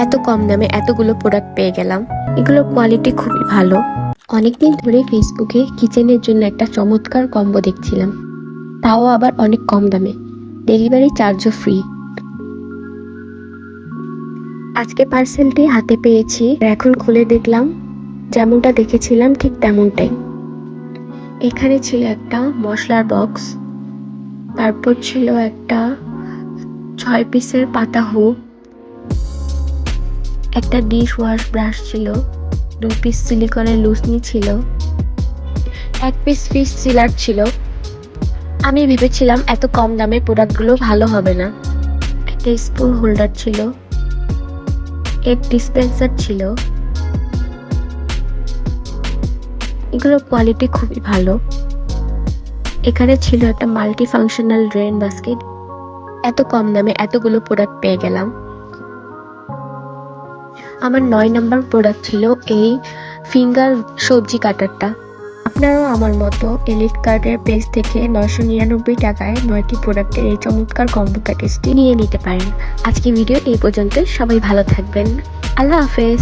এত কম দামে এতগুলো প্রোডাক্ট পেয়ে গেলাম। এগুলোর কোয়ালিটি খুবই ভালো। অনেকদিন ধরে ফেসবুকে কিচেনের জন্য একটা চমৎকার কম্বো দেখছিলাম, তাও আবার অনেক কম দামে, ডেলিভারি চার্জও ফ্রি। আজকে পার্সেলটি হাতে পেয়েছি, এখন খুলে দেখলাম যেমনটা দেখেছিলাম ঠিক তেমনটাই। এখানে ছিল একটা মশলার বক্স, তারপর ছিল একটা 6 পিসের পাতা হুক, একটা ডিশ ওয়াশ ব্রাশ ছিল, 2 পিস সিলিকনের লুসনি ছিল, 1 পিস ফিশ সিলার ছিল। আমি ভেবেছিলাম এত কম দামে প্রোডাক্টগুলো ভালো হবে না। একটা স্পুন হোল্ডার ছিল, এগ ডিসপেন্সার ছিল। এগুলোর কোয়ালিটি খুবই ভালো। এখানে ছিল একটা মাল্টি ফাংশনাল ড্রেন বাস্কেট। এত কম দামে এতগুলো প্রোডাক্ট পেয়ে গেলাম। আমার 9 নাম্বার প্রোডাক্ট ছিল এই ফিঙ্গার সবজি কাটারটা। আপনারাও আমার মতো এলিট কার্ডের পেজ থেকে 999 টাকায় 9টি প্রোডাক্টের এই চমৎকার কম্বো প্যাকেজটি নিয়ে নিতে পারেন। আজকে ভিডিও এই পর্যন্ত। সবাই ভালো থাকবেন। আল্লাহ হাফেজ।